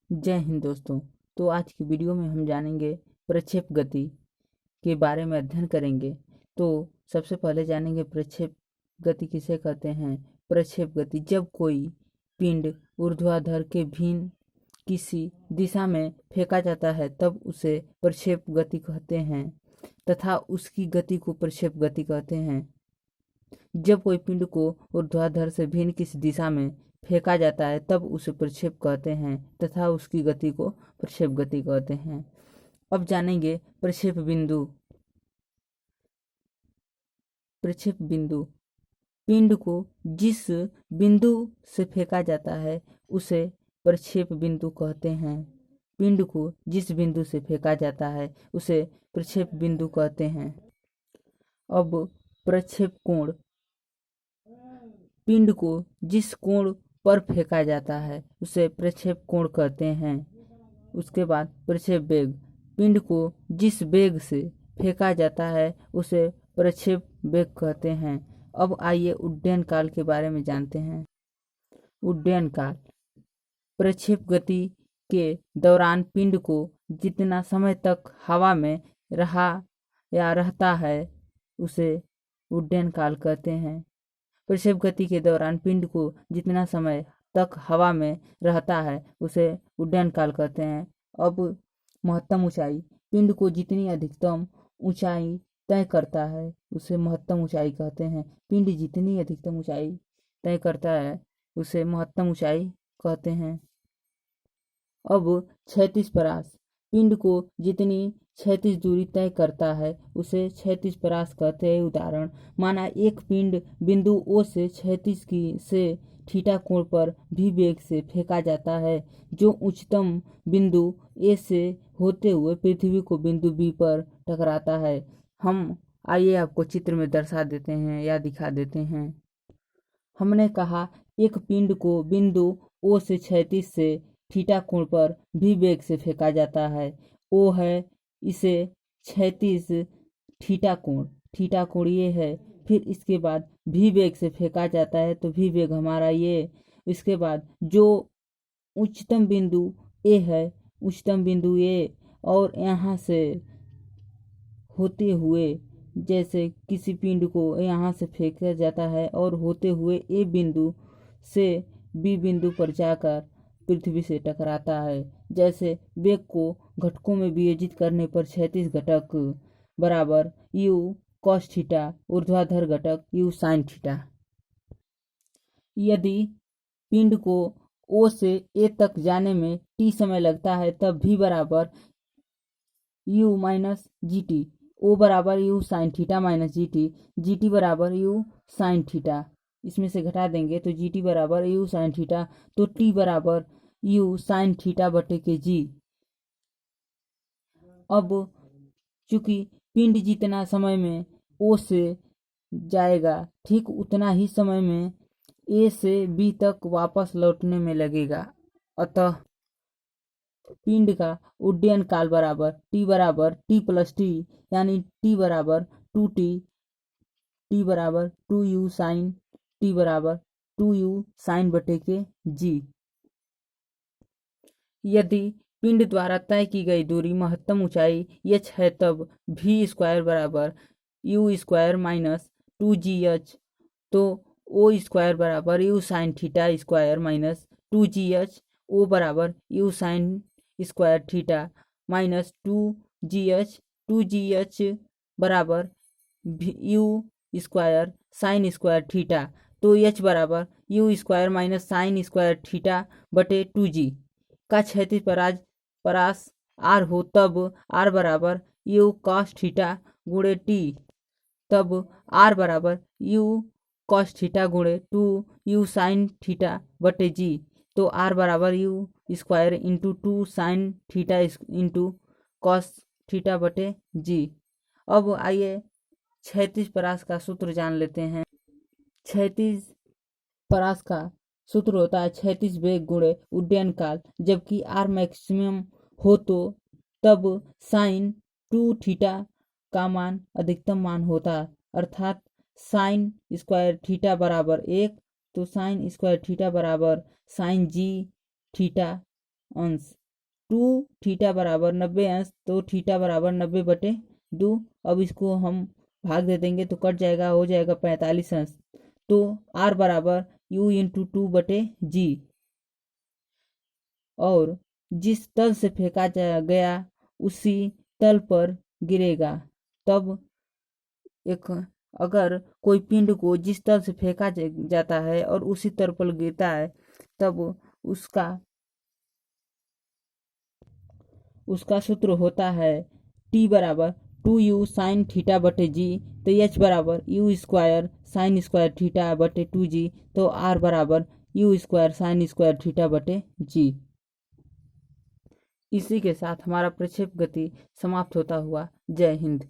जय हिंद दोस्तों। तो आज की वीडियो में हम जानेंगे प्रक्षेप गति के बारे में अध्ययन करेंगे। तो सबसे पहले जानेंगे प्रक्षेप गति किसे कहते हैं। प्रक्षेप गति जब कोई पिंड ऊर्ध्वाधर के भिन्न किसी दिशा में फेंका जाता है तब उसे प्रक्षेप गति कहते हैं तथा उसकी गति को प्रक्षेप गति कहते हैं। जब कोई पिंड को ऊर्ध्वाधर से भिन्न किसी दिशा में फेंका जाता है तब उसे प्रक्षेप कहते हैं तथा उसकी गति को प्रक्षेप गति कहते हैं। अब जानेंगे प्रक्षेप बिंदु। प्रक्षेप बिंदु पिंड को जिस बिंदु से फेंका जाता है उसे प्रक्षेप बिंदु कहते हैं। पिंड को जिस बिंदु से फेंका जाता है उसे प्रक्षेप बिंदु कहते हैं। अब प्रक्षेप कोण पिंड को जिस कोण पर फेंका जाता है उसे प्रक्षेप कोण कहते हैं। उसके बाद प्रक्षेप वेग पिंड को जिस वेग से फेंका जाता है उसे प्रक्षेप वेग कहते हैं। अब आइए उड्डयन काल के बारे में जानते हैं। उड्डयन काल प्रक्षेप गति के दौरान पिंड को जितना समय तक हवा में रहता है उसे उड्डयन काल कहते हैं। प्रक्षेप गति के दौरान पिंड को जितना समय तक हवा में रहता है उसे उड्डयन काल कहते हैं। अब महत्तम ऊंचाई पिंड को जितनी अधिकतम ऊंचाई तय करता है उसे महत्तम ऊंचाई कहते हैं। पिंड जितनी अधिकतम ऊंचाई तय करता है उसे महत्तम ऊंचाई कहते हैं। अब क्षैतिज परास पिंड को जितनी क्षैतिज दूरी तय करता है उसे क्षैतिज परास कहते हैं। उदाहरण माना एक पिंड बिंदु ओ से क्षैतिज की से थीटा कोण पर भी वेग से फेंका जाता है जो उच्चतम बिंदु ए से होते हुए पृथ्वी को बिंदु बी पर टकराता है। हम आइए आपको चित्र में दर्शा देते हैं या दिखा देते हैं। हमने कहा एक पिंड को बिंदु ओ से क्षैतिज से थीटा कोण पर भी वेग से फेंका जाता है। ओ है इसे क्षैतिज थीटा कोण ये है। फिर इसके बाद भी वेग से फेंका जाता है तो भी वेग हमारा ये। इसके बाद जो उच्चतम बिंदु ए है उच्चतम बिंदु ए और यहाँ से होते हुए जैसे किसी पिंड को यहाँ से फेंका जाता है और होते हुए ए बिंदु से बी बिंदु पर जाकर पृथ्वी से टकराता है। जैसे वेग को घटकों में विभाजित करने पर क्षैतिज घटक बराबर यू कॉस थीटा ऊर्ध्वाधर घटक यू साइन थीटा। यदि पिंड को ओ से ए तक जाने में टी समय लगता है तब भी बराबर यू माइनस जी टी। ओ बराबर you sine theta minus G T बराबर यू साइन थीटा। इसमें से घटा देंगे तो जी टी बराबर यू साइन थीटा तो टी बराबर यू साइन थीटा बटे के जी। अब चूंकि पिंड जितना समय में ओ से जाएगा ठीक उतना ही समय में ए से बी तक वापस लौटने में लगेगा। अतः पिंड का उड्डयन काल बराबर टी प्लस टी यानी टी बराबर 2t टी बराबर 2u साइन टी बराबर 2u साइन बटे के जी। यदि पिंड द्वारा तय की गई दूरी महत्तम ऊंचाई h है तब v स्क्वायर बराबर u स्क्वायर माइनस 2gh तो o स्क्वायर बराबर u sine theta square minus 2gh o बराबर u sine square theta minus 2gh बराबर u square sine square theta तो h बराबर u square minus sine square theta बटे 2g का क्षैतिज परास are हो तब आर बराबर यू कॉस थीटा गुणे टी तब आर बराबर यू कॉस थीटा गुणे 2u साइन थीटा बटे जी तो आर बराबर you square into 2 sine theta into cos theta बटे जी। अब आइए क्षैतिज परास का सूत्र जान लेते हैं। क्षैतिज परास का सूत्र होता है क्षैतिज वेग गुणे उड्डयन काल। जबकि आर मैक्सिमम हो तो तब साइन 2 थीटा का मान अधिकतम मान होता अर्थात साइन स्क्वायर थीटा बराबर 1 तो साइन स्क्वायर थीटा बराबर साइन जी थीटा अंश। 2 बराबर 90 अंश, तो थीटा बराबर 90/2। अब इसको हम भाग दे देंगे तो कट जाएगा, हो जाएगा 45 अंश। तो R बराबर U×2/G। और जिस तल से फेंका गया उसी तल पर गिरेगा। तब एक अगर कोई पिंड को जिस तल से फेंका जाता है और उसी तल पर गिरता है, तब उसका सूत्र होता है T बराबर 2U साइन थीटा/G। तो H बराबर U² साइन स्क्वायर थीटा/2G। तो R बराबर U² साइन स्क्वायर थीटा/G। इसी के साथ हमारा प्रक्षेप गति समाप्त होता हुआ। जय हिंद।